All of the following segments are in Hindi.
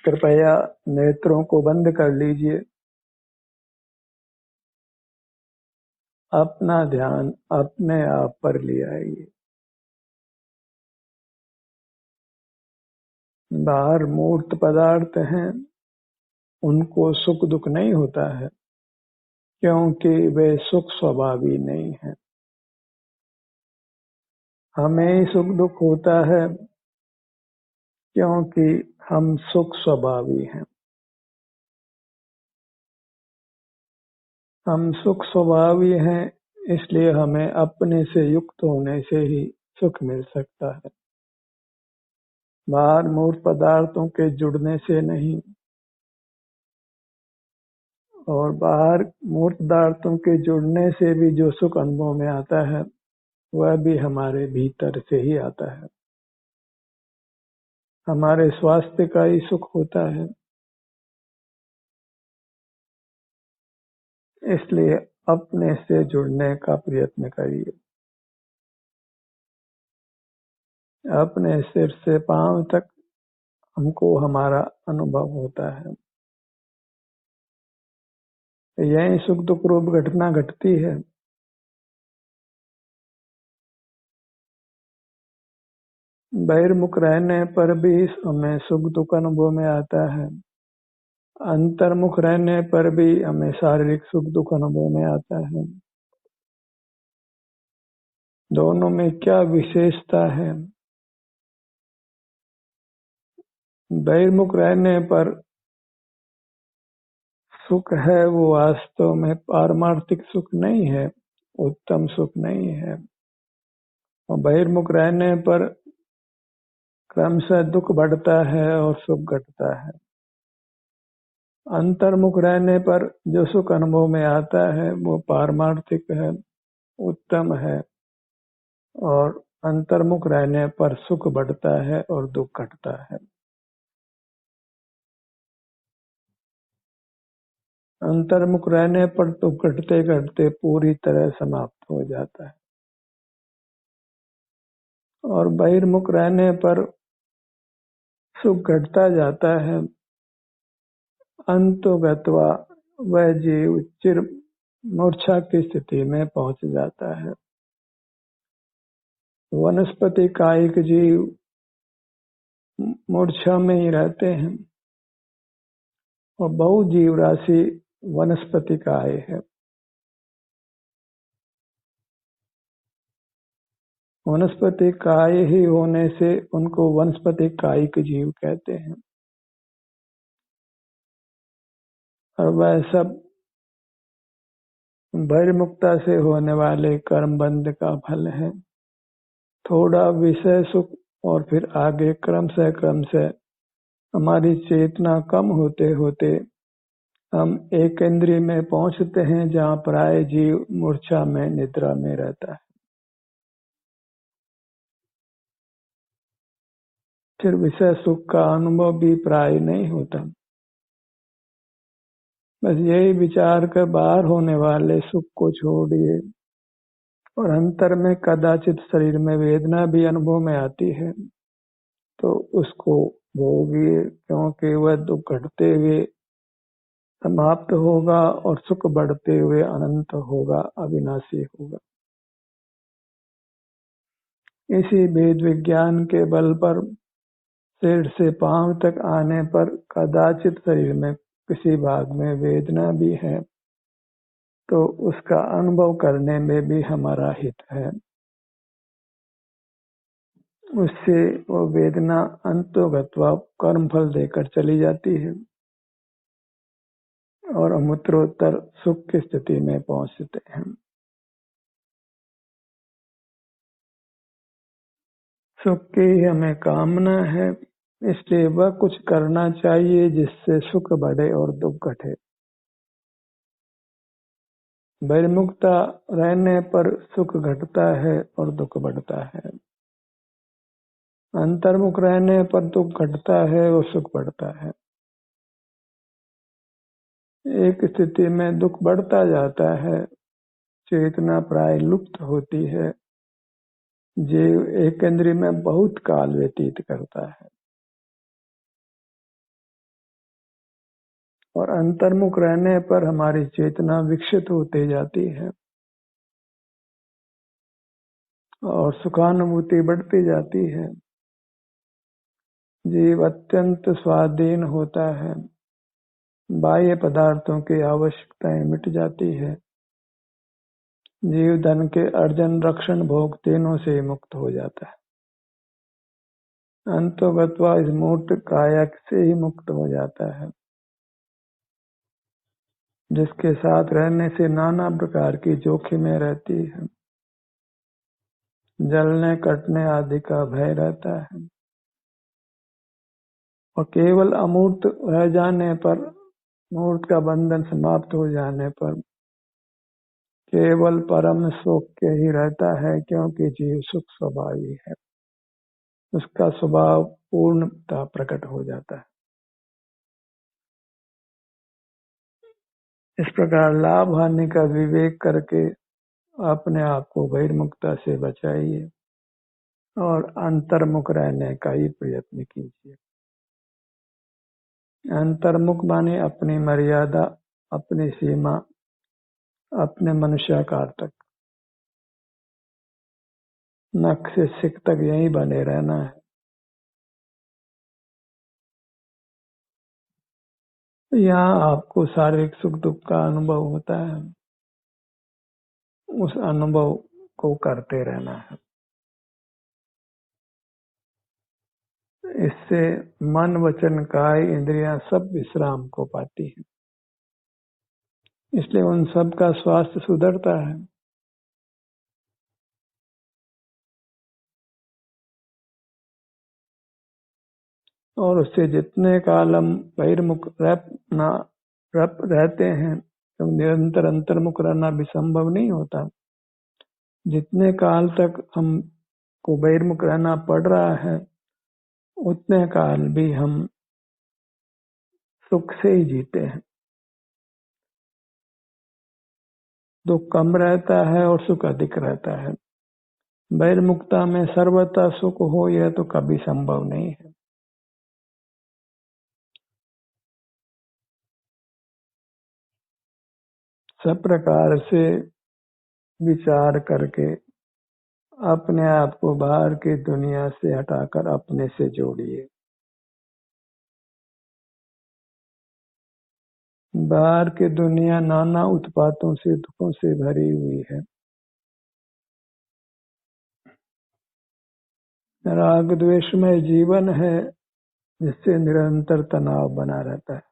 कृपया नेत्रों को बंद कर लीजिए। अपना ध्यान अपने आप पर ले आइए। बाहर मूर्त पदार्थ हैं, उनको सुख दुख नहीं होता है, क्योंकि वे सुख स्वभावी नहीं है। हमें ही सुख दुख होता है, क्योंकि हम सुख स्वभावी हैं। हम सुख स्वभावी हैं, इसलिए हमें अपने से युक्त होने से ही सुख मिल सकता है, बाहर मूर्त पदार्थों के जुड़ने से नहीं। और बाहर मूर्त पदार्थों के जुड़ने से भी जो सुख अनुभव में आता है, वह भी हमारे भीतर से ही आता है। हमारे स्वास्थ्य का ही सुख होता है। इसलिए अपने से जुड़ने का प्रयत्न करिए। अपने सिर से पांव तक हमको हमारा अनुभव होता है। यही सुख दुख रूप घटना घटती है। बहिर्मुख रहने पर भी हमें सुख दुख अनुभव में आता है। अंतर्मुख रहने पर भी हमें शारीरिक सुख दुख अनुभव में आता है। दोनों में क्या विशेषता है? बहिर्मुख रहने पर सुख है वो वास्तव में पारमार्थिक सुख नहीं है, उत्तम सुख नहीं है। और बहिर्मुख रहने पर क्रमशः दुख बढ़ता है और सुख घटता है। अंतर्मुख रहने पर जो सुख अनुभव में आता है वो पारमार्थिक है, उत्तम है। और अंतर्मुख रहने पर सुख बढ़ता है और दुख घटता है। अंतर्मुख रहने पर तो घटते घटते पूरी तरह समाप्त हो जाता है। और बहिर्मुख रहने पर सुख घटता जाता है। अंतोगत्वा वह जीव चिर मूर्छा की स्थिति में पहुंच जाता है। वनस्पति कायिक जीव मूर्छा में ही रहते हैं और बहु जीव राशि वनस्पति काय है। वनस्पति काय ही होने से उनको वनस्पति कायिक जीव कहते हैं। और वह सब बहिर्मुखता से होने वाले कर्म बंध का फल है। थोड़ा विषय सुख और फिर आगे क्रमशः हमारी चेतना कम होते होते हम एक इंद्रिय में पहुंचते हैं जहाँ प्राय जीव मूर्छा में निद्रा में रहता है। फिर विषय सुख का अनुभव भी प्राय नहीं होता। बस यही विचार कर बाहर होने वाले सुख को छोड़िए और अंतर में कदाचित शरीर में वेदना भी अनुभव में आती है तो उसको भोगिए, क्योंकि वह दुख घटते हुए समाप्त होगा और सुख बढ़ते हुए अनंत होगा, अविनाशी होगा। इसी वेद विज्ञान के बल पर सिर से पांव तक आने पर कदाचित शरीर में किसी भाग में वेदना भी है तो उसका अनुभव करने में भी हमारा हित है। उससे वो वेदना अंतोगत्वा कर्मफल देकर चली जाती है और हम उत्तरोत्तर सुख की स्थिति में पहुंचते हैं। सुख की हमें कामना है, इसलिए वह कुछ करना चाहिए जिससे सुख बढ़े और दुख घटे। बहिर्मुखता रहने पर सुख घटता है और दुख बढ़ता है। अंतर्मुख रहने पर दुख घटता है और सुख बढ़ता है। एक स्थिति में दुख बढ़ता जाता है, चेतना प्राय लुप्त होती है, जीव एक इंद्रिय में बहुत काल व्यतीत करता है। और अंतर्मुख रहने पर हमारी चेतना विकसित होती जाती है और सुखानुभूति बढ़ती जाती है। जीव अत्यंत स्वाधीन होता है, बाह्य पदार्थों की आवश्यकताएं मिट जाती है। जीव धन के अर्जन, रक्षण, भोग तीनों से मुक्त हो जाता है। अंतोगत्वा इस मूर्त काया से ही मुक्त हो जाता है, जिसके साथ रहने से नाना प्रकार की जोखिमें रहती है। जलने, कटने आदि का भय रहता है और केवल अमूर्त रह जाने पर, मूर्त का बंधन समाप्त हो जाने पर केवल परम सुख के ही रहता है, क्योंकि जीव सुख स्वभावी है। उसका स्वभाव पूर्णता प्रकट हो जाता है। इस प्रकार लाभ हानि का विवेक करके अपने आप को बहिर्मुखता से बचाइए और अंतर्मुख रहने का ही प्रयत्न कीजिए। अंतर्मुख माने अपनी मर्यादा, अपनी सीमा, अपने मनुष्याकार तक, नख से सिक तक यही बने रहना है। यहाँ आपको शारीरिक सुख दुख का अनुभव होता है, उस अनुभव को करते रहना है। इससे मन, वचन, काय, इंद्रियां सब विश्राम को पाती है, इसलिए उन सब का स्वास्थ्य सुधरता है। और उससे जितने काल हम बहिर्मुख रहते हैं, तो निरंतर अंतर्मुख रहना भी संभव नहीं होता। जितने काल तक हमको बहिर्मुख रहना पड़ रहा है, उतने काल भी हम सुख से ही जीते हैं। दुख कम रहता है और सुख अधिक रहता है। बहिर्मुखता में सर्वथा सुख हो, यह तो कभी संभव नहीं है। सब प्रकार से विचार करके अपने आप को बाहर की दुनिया से हटाकर अपने से जोड़िए। बाहर की दुनिया नाना उत्पातों से, दुखों से भरी हुई है। राग द्वेषमय जीवन है, जिससे निरंतर तनाव बना रहता है।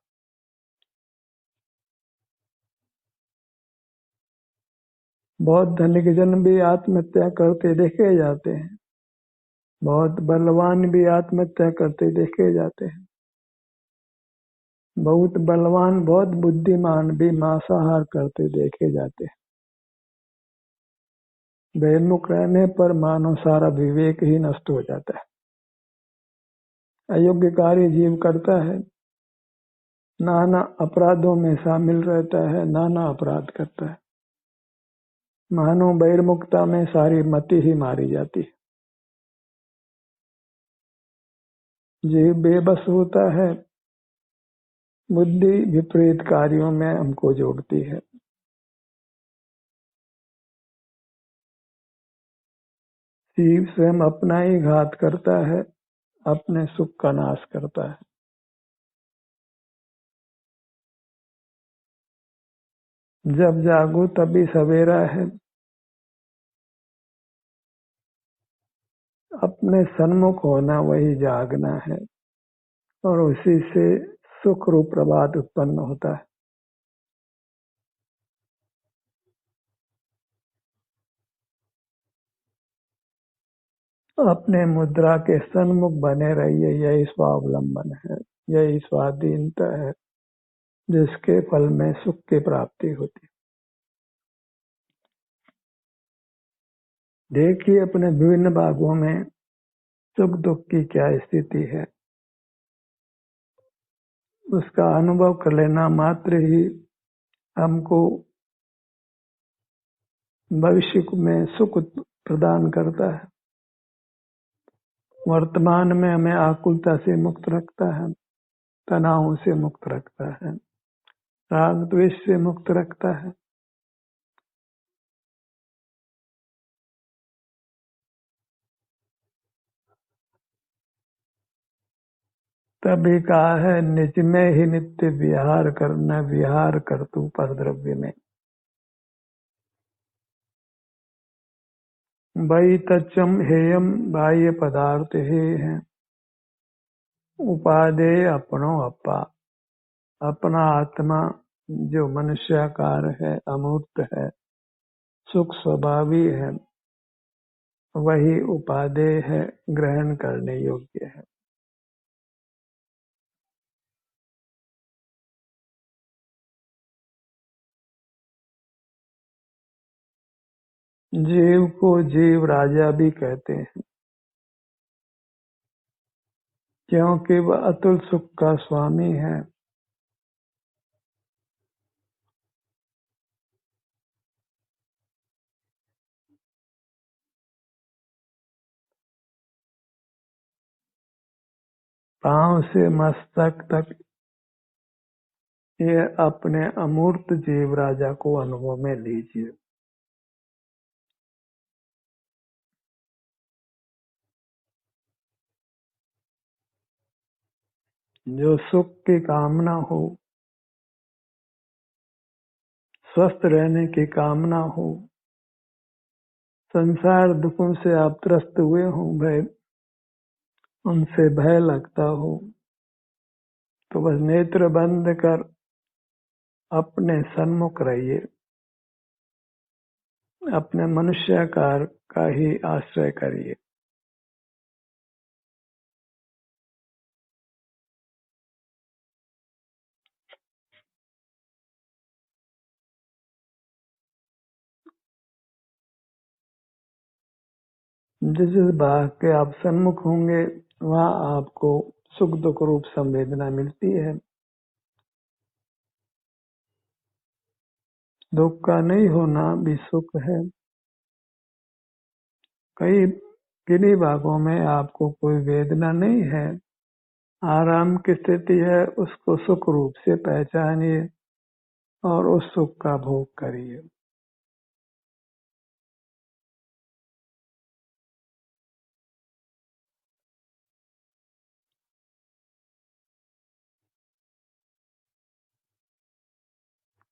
बहुत धनिक जन भी आत्महत्या करते देखे जाते हैं, बहुत बलवान भी आत्महत्या करते देखे जाते हैं। बहुत बलवान, बहुत बुद्धिमान भी मांसाहार करते देखे जाते हैं। बहिर्मुख रहने पर मानव सारा विवेक ही नष्ट हो जाता है। अयोग्य कार्य जीव करता है, नाना अपराधों में शामिल रहता है, नाना अपराध करता है। मानव बहिर्मुखता में सारी मति ही मारी जाती है। जीव बेबस होता है, बुद्धि विपरीत कार्यों में हमको जोड़ती है। जीव स्वयं अपना ही घात करता है, अपने सुख का नाश करता है। जब जागो तभी सवेरा है। अपने सन्मुख होना वही जागना है और उसी से सुख रूप प्रभात उत्पन्न होता है। अपने मुद्रा के सन्मुख बने रहिए, यही स्वावलंबन है, यही स्वाधीनता है, जिसके फल में सुख की प्राप्ति होती है। देखिए अपने विभिन्न भागों में सुख दुख की क्या स्थिति है, उसका अनुभव कर लेना मात्र ही हमको भविष्य में सुख प्रदान करता है। वर्तमान में हमें आकुलता से मुक्त रखता है, तनावों से मुक्त रखता है। राग द्वेष से मुक्त रखता है। तभी कहा है निज में ही नित्य विहार करना, विहार कर तू पर द्रव्य में। वही तच्चम हेयम बाह्य पदार्थ हे है, उपादेय अपनो अपा। अपना आत्मा जो मनुष्याकार है, अमूर्त है, सुख स्वभावी है, वही उपादेय है, ग्रहण करने योग्य है। जीव को जीव राजा भी कहते हैं, क्योंकि वह अतुल सुख का स्वामी है। पांव से मस्तक तक ये अपने अमूर्त जीव राजा को अनुभव में लीजिए। जो सुख की कामना हो, स्वस्थ रहने की कामना हो, संसार दुखों से आप त्रस्त हुए हो, भय उनसे भय लगता हो, तो बस नेत्र बंद कर अपने सन्मुख रहिए, अपने मनुष्याकार का ही आश्रय करिए। जिस जिस भाग के आप सन्मुख होंगे, वहाँ आपको सुख दुख रूप संवेदना मिलती है। दुख का नहीं होना भी सुख है। कई किन्हीं भागों में आपको कोई वेदना नहीं है, आराम की स्थिति है, उसको सुख रूप से पहचानिए और उस सुख का भोग करिए।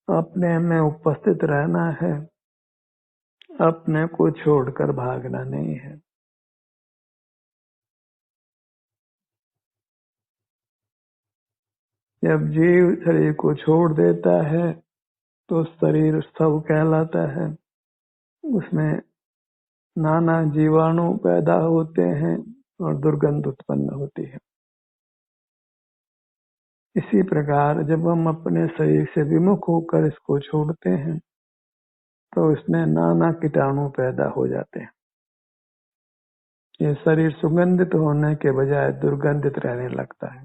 अपने में उपस्थित रहना है, अपने को छोड़कर भागना नहीं है। जब जीव शरीर को छोड़ देता है तो शरीर स्थव कहलाता है। उसमें नाना जीवाणु पैदा होते हैं और दुर्गंध उत्पन्न होती है। इसी प्रकार जब हम अपने शरीर से विमुख होकर इसको छोड़ते हैं तो इसमें नाना कीटाणु पैदा हो जाते हैं। ये शरीर सुगंधित होने के बजाय दुर्गंधित रहने लगता है।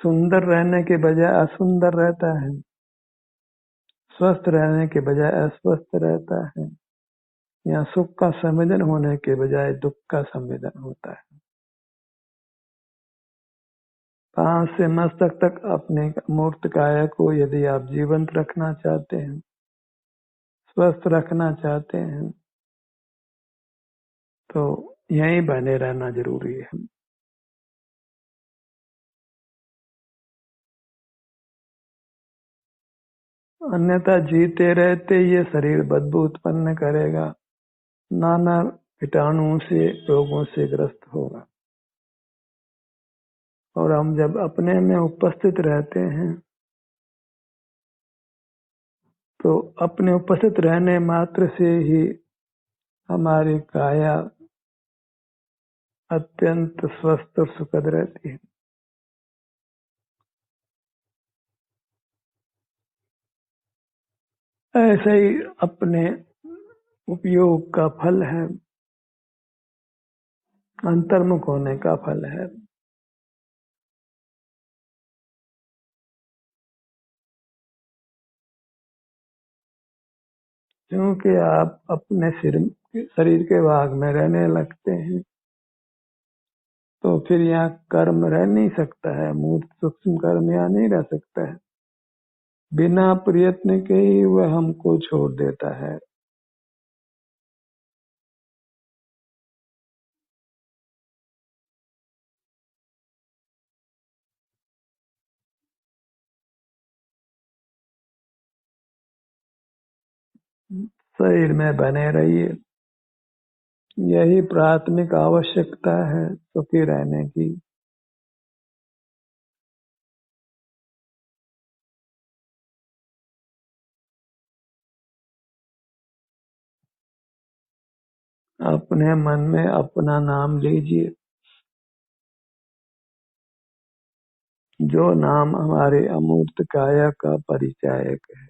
सुंदर रहने के बजाय असुंदर रहता है, स्वस्थ रहने के बजाय अस्वस्थ रहता है, या सुख का संवेदन होने के बजाय दुख का संवेदन होता है। पांव से मस्तक तक अपने मूर्त काया को यदि आप जीवंत रखना चाहते हैं, स्वस्थ रखना चाहते हैं, तो यहीं बने रहना जरूरी है। अन्यथा जीते रहते ये शरीर बदबू उत्पन्न करेगा, नाना कीटाणुओं से रोगों से ग्रस्त होगा। और हम जब अपने में उपस्थित रहते हैं तो अपने उपस्थित रहने मात्र से ही हमारी काया अत्यंत स्वस्थ और सुखद रहती है। ऐसे ही अपने उपयोग का फल है, अंतर्मुख होने का फल है। क्योंकि आप अपने शरीर के भाग में रहने लगते हैं तो फिर यहाँ कर्म रह नहीं सकता है, मूर्त सूक्ष्म कर्म यहाँ नहीं रह सकता है। बिना प्रयत्न के ही वह हमको छोड़ देता है। शरीर में बने रहिए, यही प्राथमिक आवश्यकता है सुखी रहने की। अपने मन में अपना नाम लीजिए, जो नाम हमारे अमूर्त काया का परिचायक है।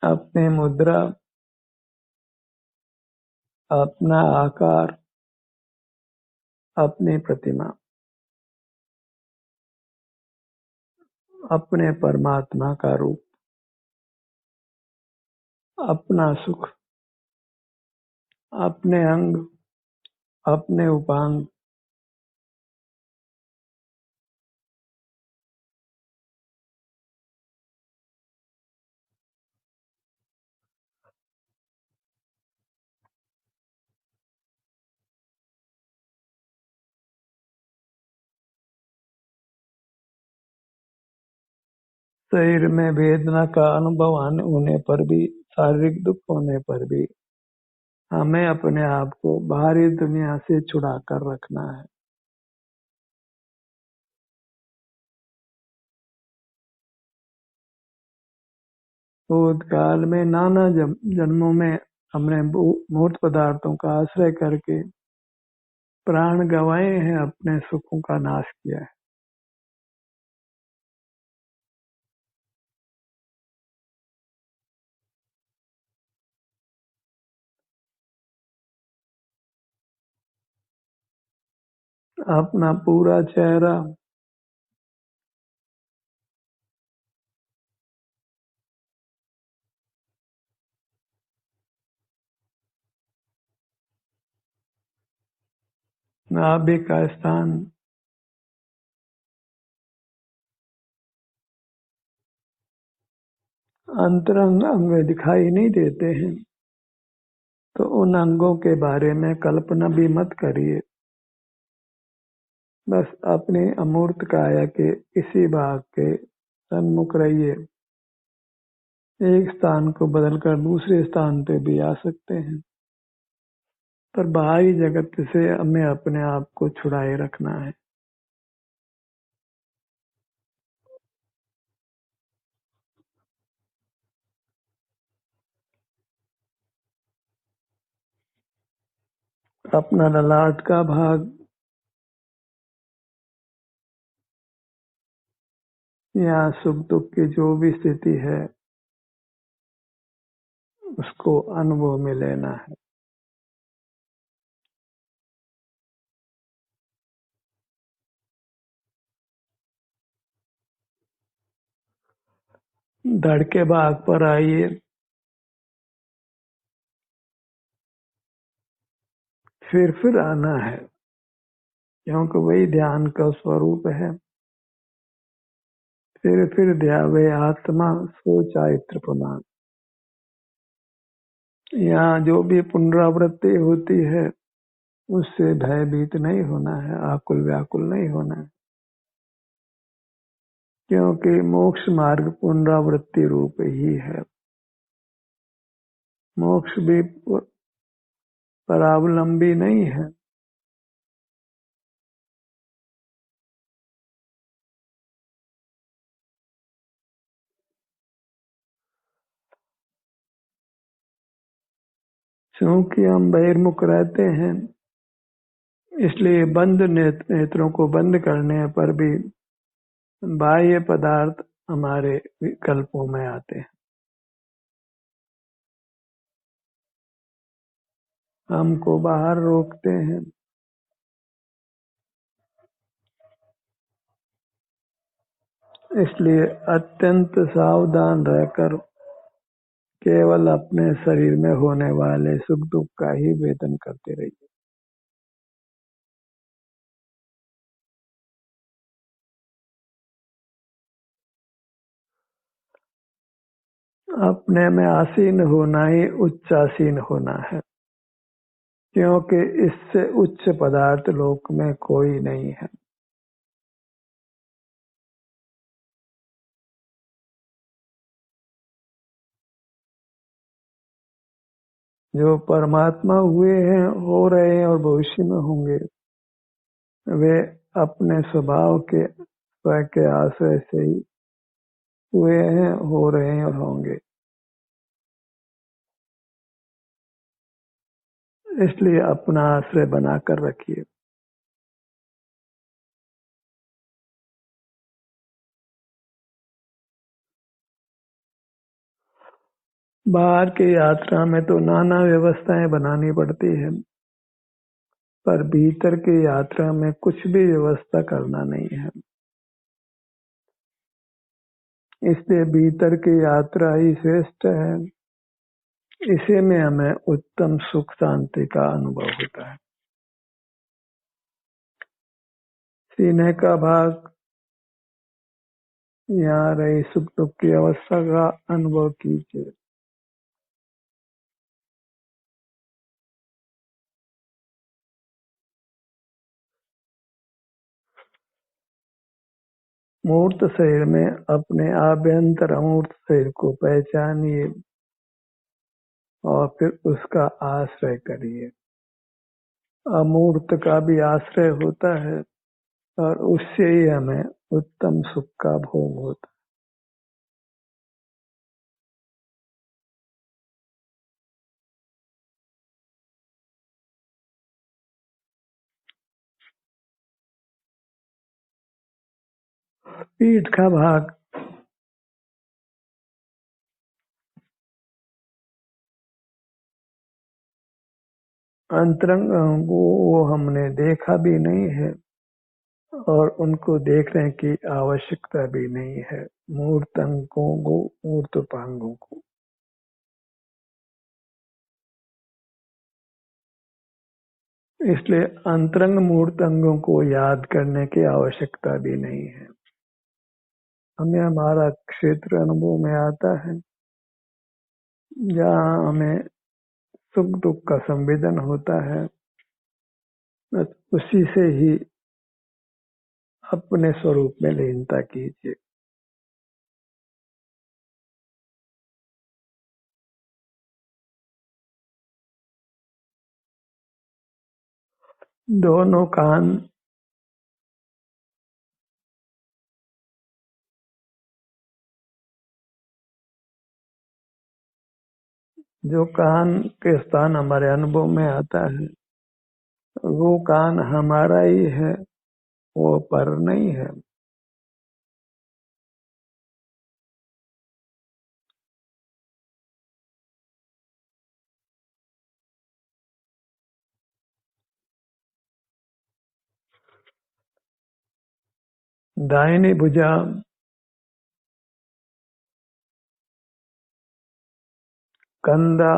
अपनी मुद्रा, अपना आकार, अपनी प्रतिमा, अपने परमात्मा का रूप, अपना सुख, अपने अंग, अपने उपांग, शरीर में वेदना का अनुभव होने पर भी, शारीरिक दुख होने पर भी हमें अपने आप को बाहरी दुनिया से छुड़ा कर रखना है। भूतकाल में नाना जन्मों में हमने मूर्त पदार्थों का आश्रय करके प्राण गंवाए हैं, अपने सुखों का नाश किया है। अपना पूरा चेहरा, नाभि का स्थान, अंतरंग अंग दिखाई नहीं देते हैं, तो उन अंगों के बारे में कल्पना भी मत करिए। बस अपने अमूर्त काया के इसी भाग के सन्मुख रहिए। एक स्थान को बदलकर दूसरे स्थान पे भी आ सकते हैं, पर बाहरी जगत से हमें अपने आप को छुड़ाए रखना है। अपना ललाट का भाग, यहाँ सुख दुख की जो भी स्थिति है उसको अनुभव में लेना है। धड़ के भाग पर आइए, फिर आना है, क्योंकि वही ध्यान का स्वरूप है। फिर ध्यावे आत्मा सो चारित्र पुनान। यहाँ जो भी पुनरावृत्ति होती है उससे भयभीत नहीं होना है, आकुल व्याकुल नहीं होना है, क्योंकि मोक्ष मार्ग पुनरावृत्ति रूप ही है। मोक्ष भी परावलंबी नहीं है। क्योंकि हम बहिर्मुख रहते हैं, इसलिए बंद नेत्रों को बंद करने पर भी बाह्य पदार्थ हमारे विकल्पों में आते हैं। हमको बाहर रोकते हैं। इसलिए अत्यंत सावधान रहकर केवल अपने शरीर में होने वाले सुख दुख का ही वेदन करते रहिए। अपने में आसीन होना ही उच्चासीन होना है, क्योंकि इससे उच्च पदार्थ लोक में कोई नहीं है। जो परमात्मा हुए हैं, हो रहे हैं और भविष्य में होंगे, वे अपने स्वभाव के स्व के आश्रय से ही हुए हैं, हो रहे हैं और होंगे। इसलिए अपना आश्रय बनाकर रखिए। बाहर की यात्रा में तो नाना व्यवस्थाएं बनानी पड़ती है, पर भीतर की यात्रा में कुछ भी व्यवस्था करना नहीं है। इसलिए भीतर की यात्रा ही श्रेष्ठ है। इसी में हमें उत्तम सुख शांति का अनुभव होता है। सीने का भाग, यहाँ रही सुख दुख की अवस्था का अनुभव कीजिए। मूर्त शरीर में अपने आभ्यंतर अमूर्त शरीर को पहचानिए और फिर उसका आश्रय करिए। अमूर्त का भी आश्रय होता है और उससे ही हमें उत्तम सुख का भोग होता है। पीठ का भाग, अंतरंग को वो हमने देखा भी नहीं है और उनको देखने की आवश्यकता भी नहीं है। मूर्त अंगों को, मूर्तोपांगों को, इसलिए अंतरंग मूर्त अंगों को याद करने की आवश्यकता भी नहीं है। हमें हमारा क्षेत्र अनुभव में आता है, जहाँ हमें सुख दुख का संवेदन होता है, बस उसी से ही अपने स्वरूप में लीनता कीजिए। दोनों कान, जो कान के स्थान हमारे अनुभव में आता है, वो कान हमारा ही है, वो पर नहीं है। दाहिनी भुजा, कंधा,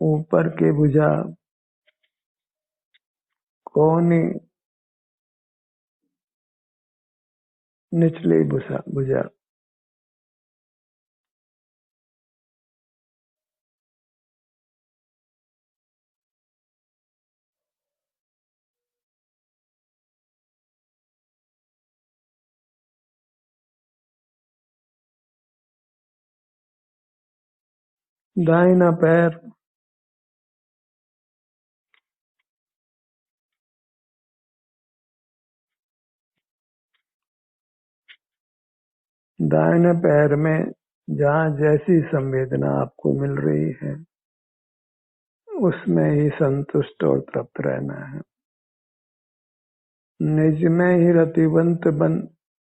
ऊपर की भुजा, कोहनी, निचली भुजा। दाहिना पैर, दाहिने पैर में जहाँ जैसी संवेदना आपको मिल रही है उसमें ही संतुष्ट और तृप्त रहना है। निज में ही रतिवंत बन,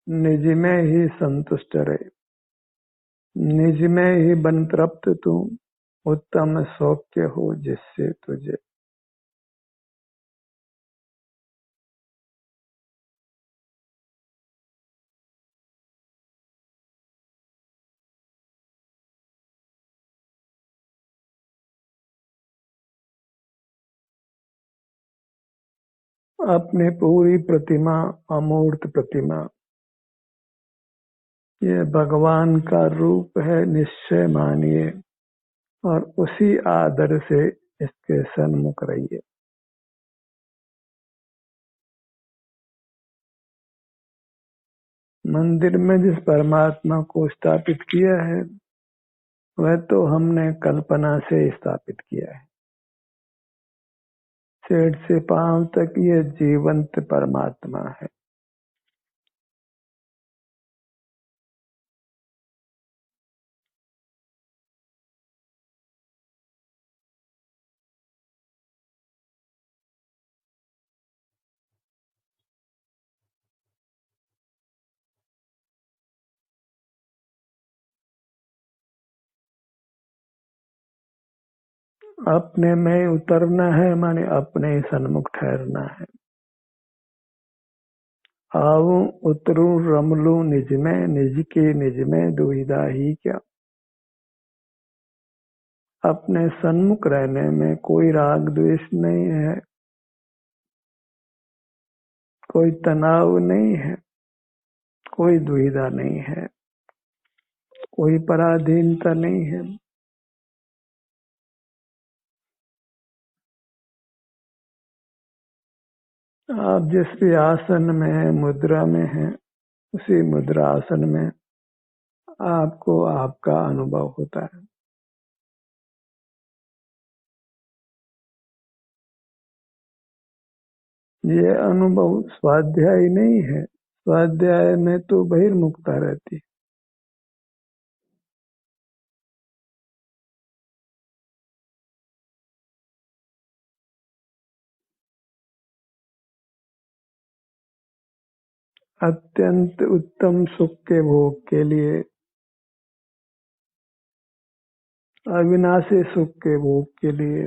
निज में ही संतुष्ट रहे, निज में ही बन तृप्त तू, उत्तम सौख्य हो जिससे तुझे। अपनी पूरी प्रतिमा, अमूर्त प्रतिमा, ये भगवान का रूप है, निश्चय मानिए और उसी आदर से इसके सन्मुख रहिए। मंदिर में जिस परमात्मा को स्थापित किया है वह तो हमने कल्पना से स्थापित किया है। सिर से पांव तक ये जीवंत परमात्मा है। अपने में उतरना है माने अपने ही सन्मुख ठहरना है। आऊं उतरूं रमलूं निज में, निज के निज में दुविधा ही क्या। अपने सन्मुख रहने में कोई राग द्वेष नहीं है, कोई तनाव नहीं है, कोई दुविधा नहीं है, कोई पराधीनता नहीं है। आप जिस भी आसन में है, मुद्रा में है, उसी मुद्रा आसन में आपको आपका अनुभव होता है। ये अनुभव स्वाध्याय नहीं है। स्वाध्याय में तो बहिर्मुखता रहती है। अत्यंत उत्तम सुख के भोग के लिए, अविनाशी सुख के भोग के लिए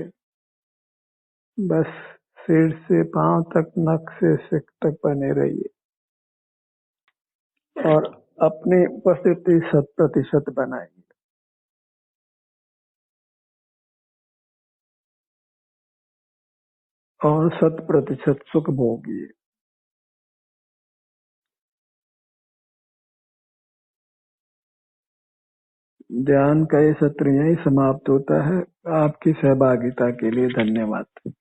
बस सिर से पांव तक, नख से सिर तक बने रहिए और अपनी उपस्थिति 100% बनाइए और 100% सुख भोगिए। ध्यान का ये सत्र यही समाप्त होता है। आपकी सहभागिता के लिए धन्यवाद।